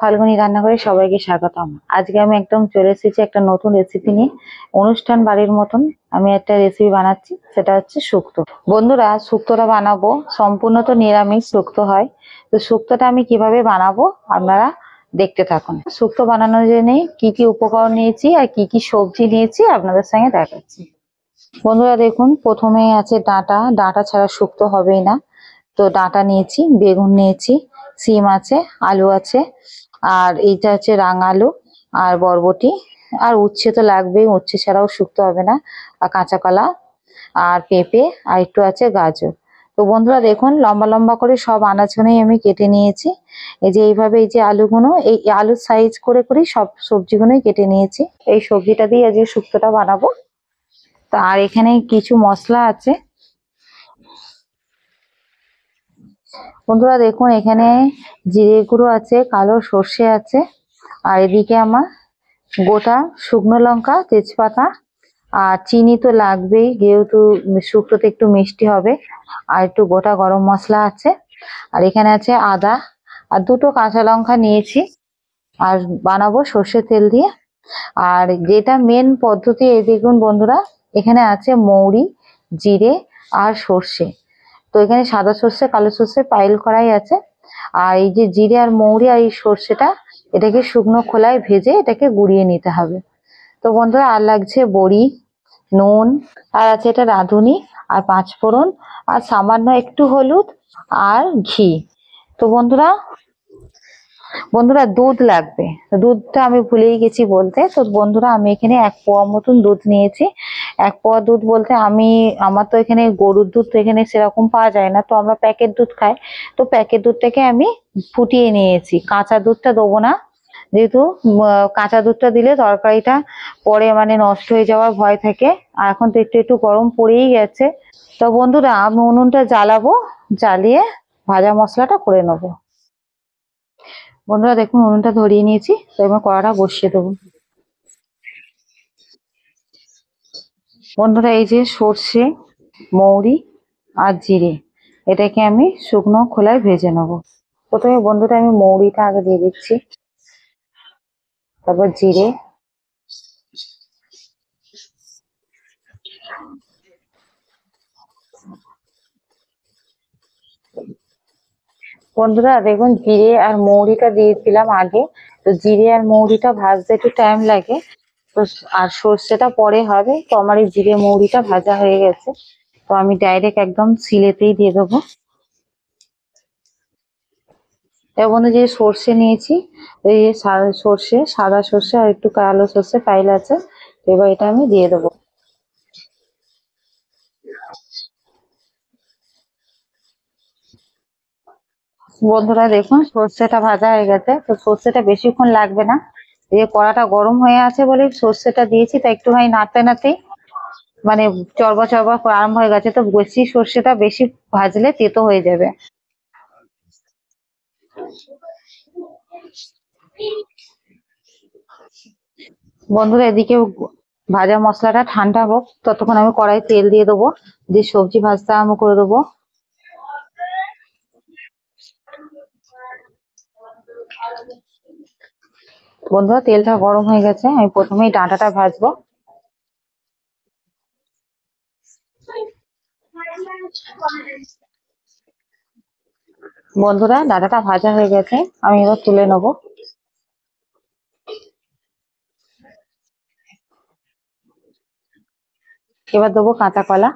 ফাল্গুনী রান্নাঘরে সবাইকে স্বাগতম। আজকে আমি একদম চলে এসেছি একটা নতুন রেসিপি নিয়ে। অনুষ্ঠান বাড়ির মতন আমি একটা রেসিপি বানাচ্ছি, সেটা হচ্ছে শুক্তো। বন্ধুরা, শুক্তোটা বানাবো সম্পূর্ণ তো নিরামিষ শুক্তো হয়। তো শুক্তোটা আমি কিভাবে বানাবো আপনারা দেখতে থাকুন। শুক্তো বানানোর জন্য কি কি উপকরণ নিয়েছি আর কি কি সবজি নিয়েছি আপনাদের সঙ্গে দেখাচ্ছি। বন্ধুরা দেখুন, প্রথমেই আছে ডাঁটা। ডাঁটা ছাড়া শুক্তো হবেই না। তো ডাঁটা নিয়েছি, বেগুন নিয়েছি, সিম আছে, আলু আছে, আর এইটা হচ্ছে রাঙা আলু, আর বরবটি, আর উচ্ছে তো লাগবেই, উচ্ছে ছাড়াও শুক্তো হবে না, আর কাঁচা কলা, আর পেঁপে, আর একটু আছে গাজর। তো বন্ধুরা দেখুন, লম্বা লম্বা করে সব আনাজগুলোই আমি কেটে নিয়েছি। এই যে এইভাবে, এই যে আলুগুলো, এই আলুর সাইজ করে করেই সব সবজিগুলোই কেটে নিয়েছি। এই সবজিটা দিয়ে আজকে শুক্তোটা বানাবো। তা আর এখানে কিছু মশলা আছে। বন্ধুরা দেখুন, এখানে জিরে গুঁড়ো আছে, কালো সর্ষে আছে, আর এদিকে আমার গোটা শুকনো লঙ্কা, তেজপাতা, আর চিনি তো লাগবেই যেহেতু শুক্তোতে একটু মিষ্টি হবে, আর একটু গোটা গরম মশলা আছে, আর এখানে আছে আদা, আর দুটো কাঁচা লঙ্কা নিয়েছি, আর বানাবো সর্ষের তেল দিয়ে। আর যেটা মেন পদ্ধতি, এই দেখুন বন্ধুরা, এখানে আছে মৌরি, জিরে, আর সর্ষে। তো এখানে সাদা সর্ষে, কালো সর্ষে পাইল করাই আছে। আর এই যে জিরে আর মৌরি আর এই সর্ষেটা, এটাকে শুকনো খোলায় ভেজে এটাকে গুঁড়িয়ে নিতে হবে। তো বন্ধুরা, আর লাগছে বড়ি, নুন, আর আছে এটা রাঁধুনি, আর পাঁচফোড়ন, আর সামান্য একটু হলুদ, আর ঘি। তো বন্ধুরা বন্ধুরা দুধ লাগবে। দুধটা আমি ভুলেই গেছি বলতে। তো বন্ধুরা, আমি এখানে 1 পোয়া মতন দুধ নিয়েছি। 1 পোয়া দুধ বলতে আমার তো এখানে গরুর দুধ তো এখানে সেরকম পাওয়া যায় না, তো আমরা প্যাকেট দুধ খাই। তো প্যাকেট দুধটাকে আমি ফুটিয়ে নিয়েছি, কাঁচা দুধটা দেবো না, যেহেতু কাঁচা দুধটা দিলে তরকারিটা পরে মানে নষ্ট হয়ে যাওয়ার ভয় থাকে। আর এখন তো একটু একটু গরম পড়েই গেছে। তো বন্ধুরা, আমি উনুনটা জ্বালাবো, জ্বালিয়ে ভাজা মশলাটা করে নেবো। বন্ধুরা দেখুন, উনুনটা ধরিয়ে নিয়েছি, তো এবার কড়াটা বসিয়ে দেবো। বন্ধুরা এই যে সর্ষে, মৌরি, আর জিরে, এটাকে আমি শুকনো খোলায় ভেজে নেবো। প্রথমে বন্ধুরা আমি মৌরিটা আগে দিয়ে দিচ্ছি, তারপর জিরে, বন্ধুরা দেখুন জিরে আর মৌরিটা দিয়েছিলাম আগে। তো জিরে আর মৌরিটা ভাজতে একটু টাইম লাগে, তো আর সর্ষেটা পরে হবে। তো আমার এই জিরে মৌরিটা ভাজা হয়ে গেছে, তো আমি ডাইরেক্ট একদম শিলেতেই দিয়ে দেবো। এর মধ্যে যে সর্ষে নিয়েছি, এই সর্ষে, সাদা সর্ষে আর একটু কালো সর্ষে পাইল আছে, তো এবার এটা আমি দিয়ে দেবো। বন্ধুরা দেখুন, সর্ষেটা ভাজা হয়ে গেছে। তো সর্ষেটা বেশিক্ষণ লাগবে না, এই যে কড়াটা গরম হয়ে আছে বলে সর্ষেটা দিয়েছি, তা একটুখানি নাড়তে নাড়তেই মানে চরবা চরবা আরম্ভ হয়ে গেছে। তো বেশি সর্ষেটা বেশি ভাজলে তেতো হয়ে যাবে। বন্ধুরা এদিকে ভাজা মশলাটা ঠান্ডা হোক, ততক্ষণ আমি কড়াই তেল দিয়ে দেবো, দিয়ে সবজি ভাজতে আরম্ভ করে দেবো। বন্ধুরা তেলটা গরম হয়ে গেছে, আমি প্রথমেই ডাঁটাটা ভাজবো। বন্ধুরা ডাঁটাটা ভাজা হয়ে গেছে, আমি এবার তুলে নেবো। এবার দেবো কাঁচা কলা।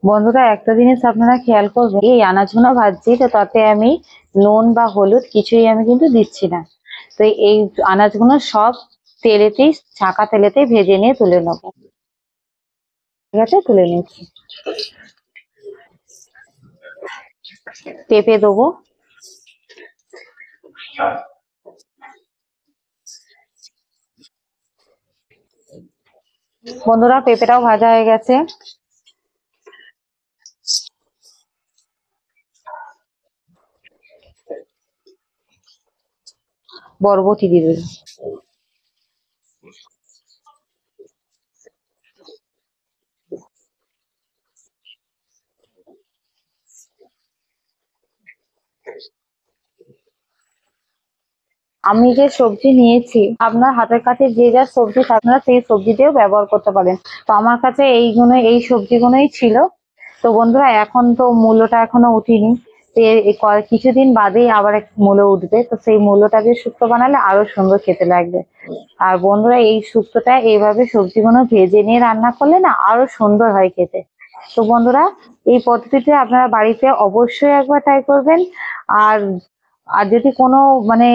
বন্ধুরা একটা জিনিস আপনারা খেয়াল করবেন, এই আনাজগুলো ভাজছি, তো তাতে আমি নুন বা হলুদ কিছুই আমি কিন্তু দিচ্ছি না। তো এই আনাজগুলো সব তেলেতেই, ছাঁকা তেলেতেই ভেজে নিয়ে তুলে নেবো। ঠিক আছে, তুলে নিচ্ছি। পেঁপে দেবো। বন্ধুরা পেঁপেটাও ভাজা হয়ে গেছে। বরবটি দিয়ে দেবো। আমি যে সবজি নিয়েছি, আপনার হাতের কাছে যে যা সবজি থাকে আপনারা সেই সবজি দিয়েও ব্যবহার করতে পারেন। তো আমার কাছে এই সবজিগুলোই ছিল। তো বন্ধুরা এখন তো মূল্যটা এখনো উঠিনি, তো কিছুদিন বাদেই আবার এক মূল্য উঠবে, তো সেই মূল্যটা দিয়ে শুক্তো বানালে আরো সুন্দর খেতে লাগবে। আর বন্ধুরা এই শুক্তোটা এইভাবে সবজিগুলো ভেজে নিয়ে রান্না করলে না আরো সুন্দর হয় খেতে। তো বন্ধুরা এই পদ্ধতিতে আপনারা বাড়িতে অবশ্যই একবার ট্রাই করবেন। আর আর যদি কোনো মানে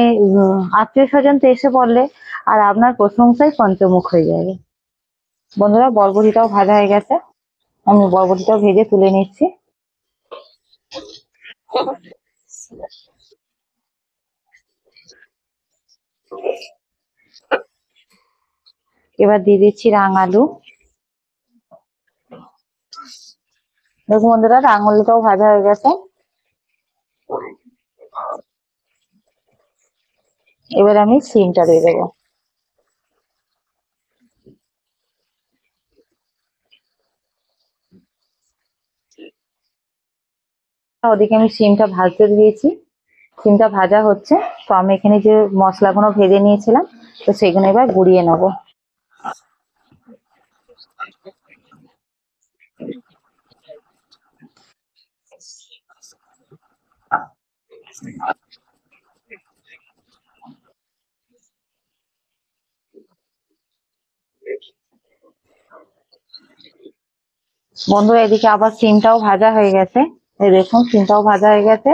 আত্মীয় স্বজন তো এসে পড়লে আর আপনার প্রশংসায় পঞ্চমুখ হয়ে যাবে। বন্ধুরা বরবটিটাও ভাজা হয়ে গেছে, আমি বরবটিটাও ভেজে তুলে নিচ্ছি। এবার দিয়ে দিচ্ছি রাঙালু। দেখুন বন্ধুরা রাঙালুটাও ভাজা হয়ে গেছে। এবার আমি সিমটা দিয়ে দেবো। ওদিকে আমি সিমটা ভাজতে দিয়েছি, সিমটা ভাজা হচ্ছে। তো আমি এখানে যে মশলাগুলো ভেজে নিয়েছিলাম, তো সেগুলো এবার গুঁড়িয়ে নেবো। বন্ধুরা এদিকে আবার সিমটাও ভাজা হয়ে গেছে, এই দেখুন সিমটাও ভাজা হয়ে গেছে।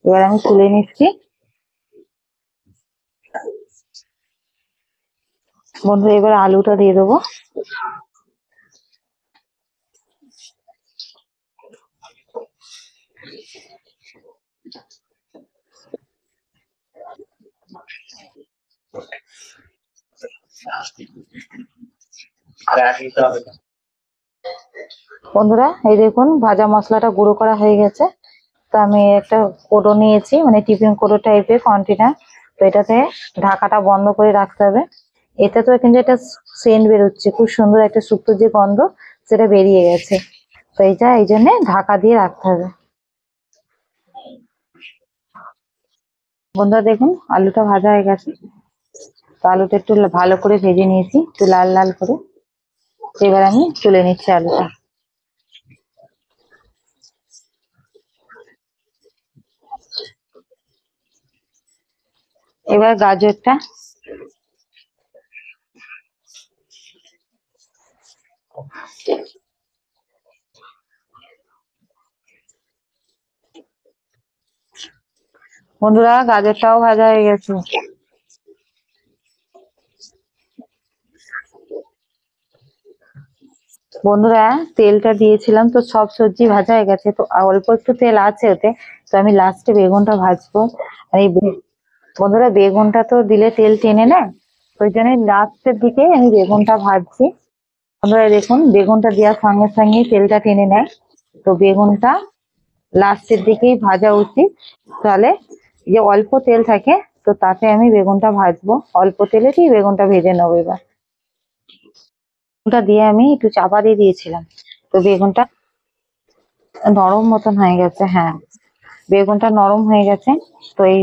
এবার আমি তুলে নিচ্ছি। বন্ধুরা এবার আলুটা দিয়ে দেবো। বন্ধুরা এই দেখুন ভাজা মশলাটা গুঁড়ো করা হয়ে গেছে। তো আমি একটা কোটো নিয়েছি, মানে টিফিন কোটো টাইপের কন্টেনার। তো এটাতে ঢাকাটা বন্ধ করে রাখতে হবে। এটা তো কিন্তু একটা সেন্ট বেরোচ্ছে, খুব সুন্দর একটা শুক্তোর যে গন্ধ সেটা বেরিয়ে গেছে। তো এইটা এই জন্য ঢাকা দিয়ে রাখতে হবে। বন্ধুরা দেখুন আলুটা ভাজা হয়ে গেছে। তো আলুটা একটু ভালো করে ভেজে নিয়েছি, একটু লাল লাল করে। তো এবার আমি তুলে নিচ্ছি আলুটা। এবার গাজরটা। বন্ধুরা গাজরটাও ভাজা হয়ে গেছে। বন্ধুরা তেলটা দিয়েছিলাম, তো সব সবজি ভাজা হয়ে গেছে, তো অল্প একটু তেল আছে ওতে। তো আমি লাস্টে বেগুনটা ভাজবো। আর এই বন্ধুরা বেগুনটা তো দিলে তেল টেনে নেয়, ওই জন্য লাস্টের দিকে আমি বেগুনটা ভাজছি। বন্ধুরা দেখুন বেগুনটা দেওয়ার সঙ্গে সঙ্গে তেলটা টেনে নেয়, তো বেগুনটা লাস্টের দিকেই ভাজা উচিত। তাহলে যে অল্প তেল থাকে, তো তাতে আমি বেগুনটা ভাজবো, অল্প তেলেতেই বেগুনটা ভেজে নেবো। এবার বেগুনটা দিয়ে আমি একটু চাপা দিয়ে দিয়েছিলাম, তো বেগুনটা নরম মতন হয়ে গেছে। হ্যাঁ, বেগুনটা নরম হয়ে গেছে। তো এই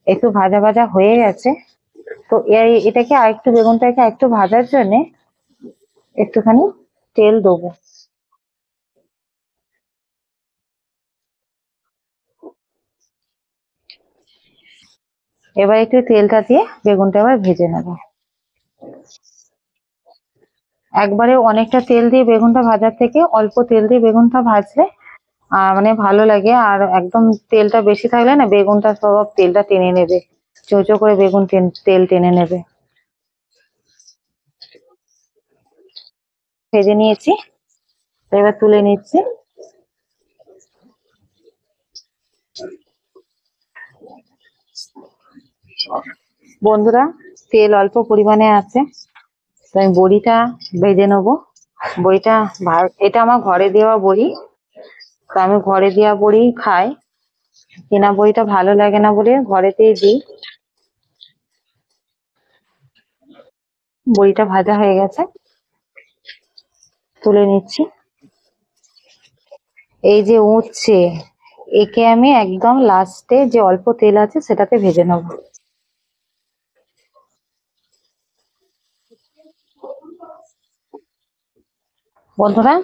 একটু ভাজা ভাজা হয়ে গেছে। তো এটাকে আরেকটু বেগুনটাকে একটু ভাজার জন্য একটুখানি তেল দেবো। এবার একটু তেলটা দিয়ে বেগুনটা এবার ভেজে নেবো। একবারে অনেকটা তেল দিয়ে বেগুনটা ভাজার থেকে অল্প তেল দিয়ে বেগুনটা ভাজলে মানে ভালো লাগে। আর একদম তেলটা বেশি থাকলে না বেগুনটা সব তেলটা টেনে নেবে, চোচো করে বেগুন তেল টেনে নেবে। ভেজে নিয়েছি, এবার তুলে নিচ্ছি। বন্ধুরা তেল অল্প পরিমাণে আছে, তো আমি বড়িটা ভেজে নেবো। বড়িটা এটা আমার ঘরে দেওয়া বড়ি, তো আমি ঘরে দেওয়া বড়ি খাই, কেনা বড়িটা ভালো লাগে না বলে ঘরেতেই দিই। বড়িটা ভাজা হয়ে গেছে, তুলে নিচ্ছি। এই যে উঠছে, একে আমি একদম লাস্টে যে অল্প তেল আছে সেটাতে ভেজে নেবো। বন্ধুরা,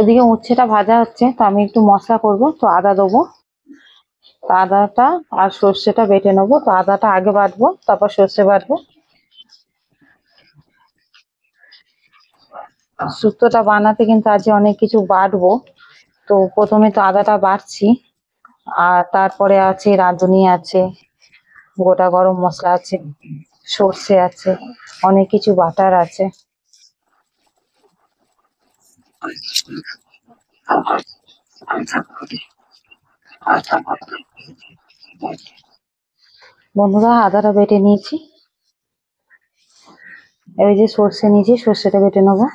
ওদিকে উচ্ছেটা ভাজা হচ্ছে, তো আমি একটু মশলা করব, তো আদা দেবো। তো আদাটা আর সর্ষেটা বেটে নেবো। তো আদাটা আগে বাটবো, তারপর সর্ষে বাটবো। শুক্তোটা বানাতে কিন্তু আজকে অনেক কিছু বাটবো। তো প্রথমে তো আদাটা বাটছি, আর তারপরে আছে রাঁধুনি আছে, গোটা গরম মশলা আছে, সর্ষে আছে, অনেক কিছু বাটার আছে। বন্ধুরা, আদাটা বেটে নিয়েছি। এই যে সর্ষে নিয়েছি, সর্ষেটা বেটে নেবো।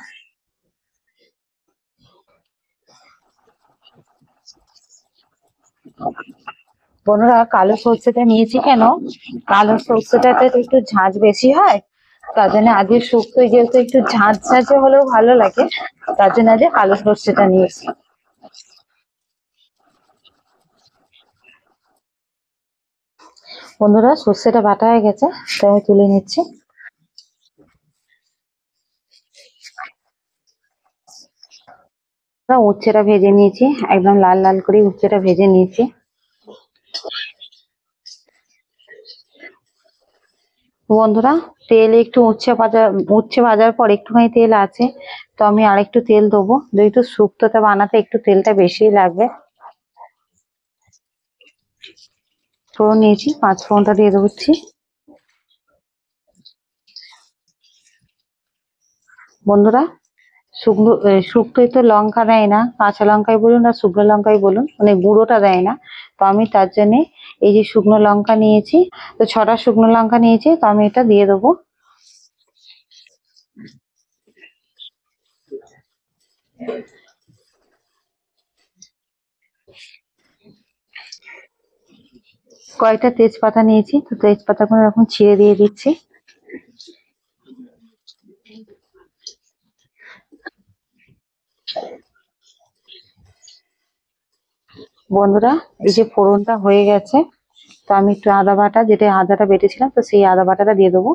বন্ধুরা, কালো সর্ষেটা নিয়েছি কেন, কালো সর্ষেটাতে তো একটু ঝাঁঝ বেশি হয়। তার জন্য আজকে শুক্তো যেহেতু একটু ঝাঁঝ ঝাঁঝে হলেও ভালো লাগে, তার জন্য আজকে কালো সর্ষেটা নিয়েছি। বন্ধুরা, সর্ষেটা বাটা হয়ে গেছে, তো আমি তুলে নিচ্ছি। উচ্ছেটা ভেজে নিয়েছি, একদম লাল লাল করে উচ্ছেটা ভেজে নিয়েছি। বন্ধুরা, তেল একটু উচ্ছে ভাজার পর একটুখানি তেল আছে, তো আমি আর একটু তেল দেবো, যেহেতু শুক্তোটা বানাতে একটু তেলটা বেশি লাগবে। ফোড়ন নিয়েছি, 5 ফোড়নটা দিয়ে দিচ্ছি। বন্ধুরা, শুক্তোয় তো লঙ্কা দেয় না, কাঁচা লঙ্কাই বলুন আর শুকনো লঙ্কাই বলুন, মানে গুঁড়োটা দেয় না। তো আমি তার জন্যে এই যে শুকনো লঙ্কা নিয়েছি, তো 6টা শুকনো লঙ্কা নিয়েছি, তো আমি এটা দিয়ে দেবো। কয়েকটা তেজপাতা নিয়েছি, তো তেজপাতাগুলো এখন ছিঁড়ে দিয়ে দিচ্ছি। বন্ধুরা, এই যে ফোড়নটা হয়ে গেছে, তো আমি একটু আদা বাটা, যেটা আদাটা বেটেছিলাম, তো সেই আদা বাটাটা দিয়ে দেবো।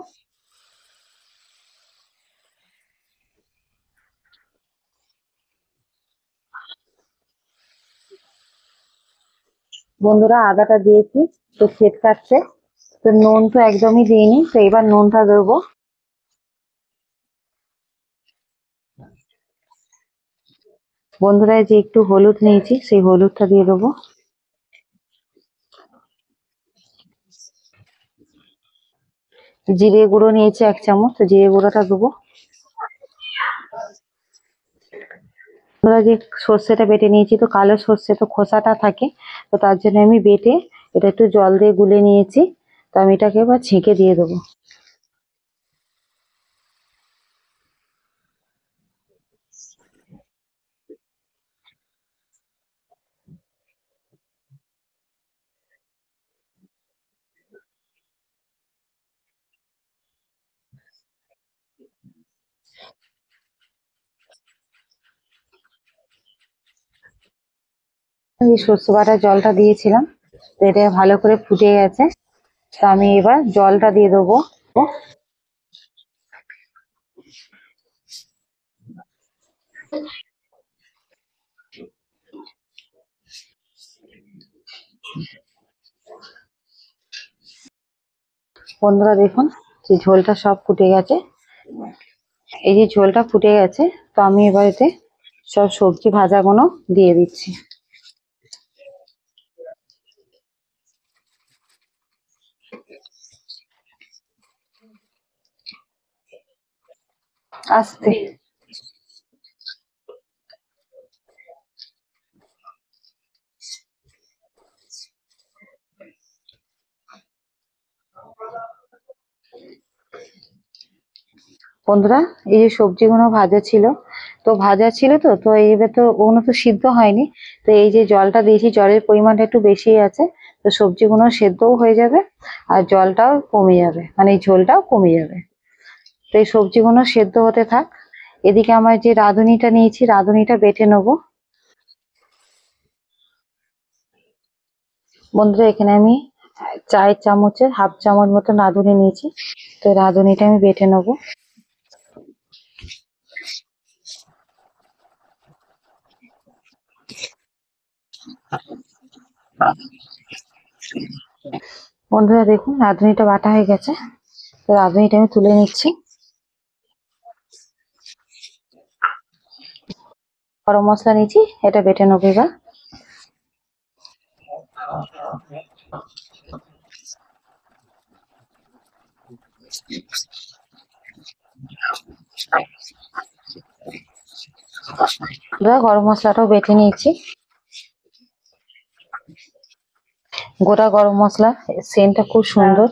বন্ধুরা, আদাটা দিয়েছি, তো ছেদ কাটছে। তো নুন তো একদমই দিইনি, তো এবার নুনটা দেবো। বন্ধুরা, এই যে একটু হলুদ নিয়েছি, সেই হলুদটা দিয়ে দেবো। জিরে গুঁড়ো নিয়েছি 1 চামচ, তো জিরে গুঁড়োটা দেবো। বন্ধুরা, যে সর্ষেটা বেটে নিয়েছি, তো কালো সর্ষে তো খোসাটা থাকে, তো তার জন্য আমি বেটে এটা একটু জল দিয়ে গুলে নিয়েছি। তো আমি এটাকে এবার ছেঁকে দিয়ে দেবো। এই সর্ষে বাটার জলটা দিয়েছিলাম, তো এটা ভালো করে ফুটে গেছে, তো আমি এবার জলটা দিয়ে দেবো। বন্ধুরা, দেখুন যে ঝোলটা সব ফুটে গেছে। এই যে ঝোলটা ফুটে গেছে, তো আমি এবার এতে সব সবজি ভাজাগুলো দিয়ে দিচ্ছি। আস্তে। বন্ধুরা, এই যে সবজিগুলো ভাজা ছিল, তো এইবার তো ওগুলো তো সিদ্ধ হয়নি। তো এই যে জলটা দিয়েছি, জলের পরিমাণটা একটু বেশি আছে, তো সবজিগুলো সেদ্ধও হয়ে যাবে, আর জলটাও কমে যাবে, মানে এই ঝোলটাও কমে যাবে। তো এই সবজিগুলো সেদ্ধ হতে থাক। এদিকে আমার যে রাঁধুনিটা নিয়েছি, রাঁধুনিটা বেটে নেবো। বন্ধুরা, এখানে আমি 4 চামচের হাফ চামচ মতো রাঁধুনি নিয়েছি, তো রাঁধুনিটা আমি বেটে নেবো। বন্ধুরা দেখুন রাঁধুনিটা বাটা হয়ে গেছে, তো রাঁধুনিটা আমি তুলে নিচ্ছি। গরম মশলা নিয়েছি, এটা বেটে নেবো এবার। গরম মশলাটাও বেটে নিয়েছি। গোটা গরম মশলা, সেন্টটা খুব সুন্দর।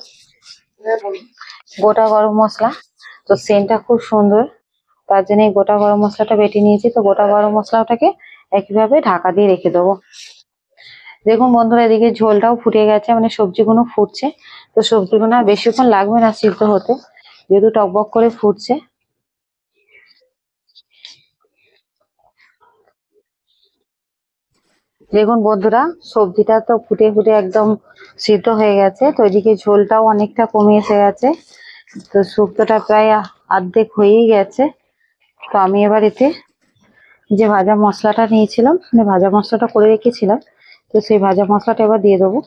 গোটা গরম মশলা, তো সেন্টটা খুব সুন্দর, তার জন্য এই গোটা গরম মশলাটা বেটে নিয়েছি। তো গোটা গরম মশলাটাকে একইভাবে ঢাকা দিয়ে রেখে দেবো। দেখুন বন্ধুরা এদিকে ঝোলটাও ফুটে গেছে, মানে সবজিগুলো ফুটছে। তো সবজিগুলো আর বেশিক্ষণ লাগবে না সিদ্ধ হতে, যেহেতু টকবক করে ফুটছে। দেখুন বন্ধুরা সবজিটা তো ফুটে ফুটে একদম সিদ্ধ হয়ে গেছে। তো এদিকে ঝোলটাও অনেকটা কমে এসে গেছে, তো শুক্তোটা প্রায় অর্ধেক হয়েই গেছে। তো আমি এবার এতে যে ভাজা মশলাটা নিয়েছিলাম, মানে ভাজা মশলাটা করে রেখেছিলাম, তো সেই ভাজা মশলাটা এবার দিয়ে দেবো।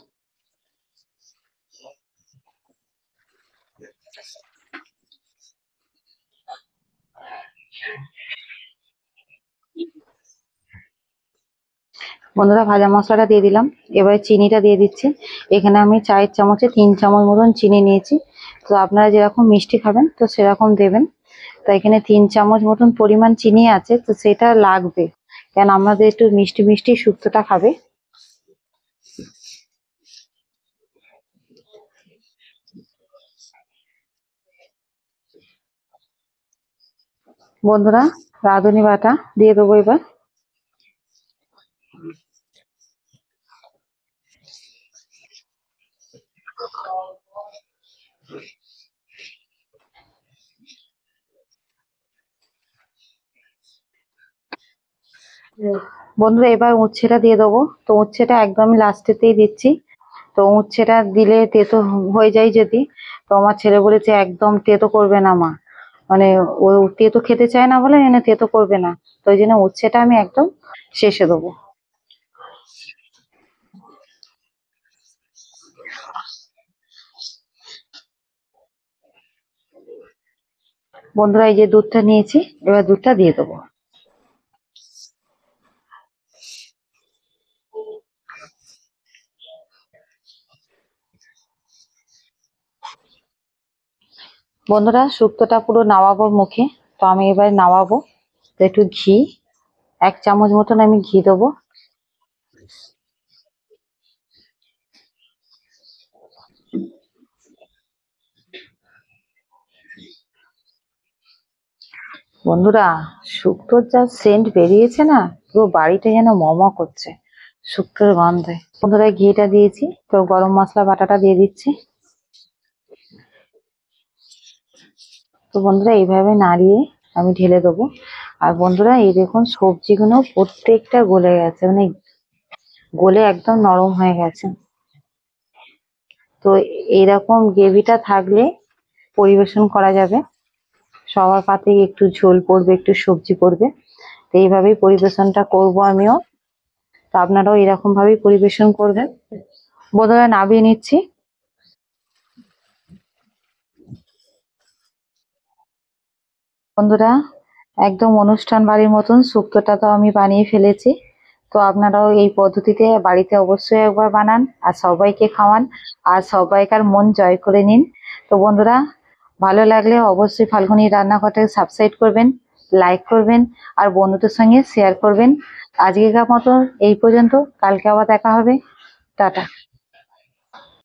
বন্ধুরা ভাজা মশলাটা দিয়ে দিলাম, এবার চিনিটা দিয়ে দিচ্ছি। এখানে আমি চায়ের চামচে 3 চামচ মতন চিনি নিয়েছি। তো আপনারা যেরকম মিষ্টি খাবেন তো সেরকম দেবেন। তো এখানে 3 চামচ মতন পরিমাণ চিনি আছে, তো সেটা লাগবে, কেন আমাদের একটু মিষ্টি মিষ্টি শুক্তোটা খাবে। বন্ধুরা রাঁধুনি বাটা দিয়ে দেবো এবার। বন্ধুরা এবার উচ্ছেটা দিয়ে দেবো। তো উচ্ছেটা একদমই লাস্টেতেই দিচ্ছি। তো উচ্ছেটা দিলে তেতো হয়ে যায় যদি, তো আমার ছেলে বলেছে একদম তেতো করবে না মা, মানে ও তেতো খেতে চায় না বলে এনে তেতো করবে না। তো ওই জন্য উচ্ছেটা আমি একদম শেষে দেবো। বন্ধুরা এই যে দুধটা নিয়েছি, এবার দুধটা দিয়ে দেবো। বন্ধুরা শুক্তোটা পুরো নামাবো মুখে, তো আমি এবার নামাবো। তো একটু ঘি, 1 চামচ মতন আমি ঘি দেবো। বন্ধুরা শুক্তোর যা সেন্ট বেরিয়েছে না, পুরো বাড়িটা যেন মম করছে শুক্তোর গন্ধে। বন্ধুরা ঘিটা দিয়েছি, তো গরম মশলা বাটাটা দিয়ে দিচ্ছি। তো বন্ধুরা এইভাবে নাড়িয়ে আমি ঢেলে দেবো। আর বন্ধুরা এই দেখুন সবজিগুলো প্রত্যেকটা গলে গেছে, মানে গলে একদম নরম হয়ে গেছে। তো এইরকম গ্রেভিটা থাকলে পরিবেশন করা যাবে। সবার পাতে একটু ঝোল পড়বে, একটু সবজি পড়বে। তো এইভাবেই পরিবেশনটা করব আমিও। তো আপনারাও এরকম ভাবেই পরিবেশন করবেন। বন্ধুরা নামিয়ে নিচ্ছি। বন্ধুরা একদম অনুষ্ঠান বাড়ির মতন শুক্তোটা তো আমি বানিয়ে ফেলেছি। তো আপনারাও এই পদ্ধতিতে বাড়িতে অবশ্যই একবার বানান আর সবাইকে খাওয়ান, আর সবাইকার মন জয় করে নিন। তো বন্ধুরা ভালো লাগলে অবশ্যই ফাল্গুনী রান্নাঘরটাকে সাবস্ক্রাইব করবেন, লাইক করবেন, আর বন্ধুদের সঙ্গে শেয়ার করবেন। আজকের মতো এই পর্যন্ত, কালকে আবার দেখা হবে। টাটা।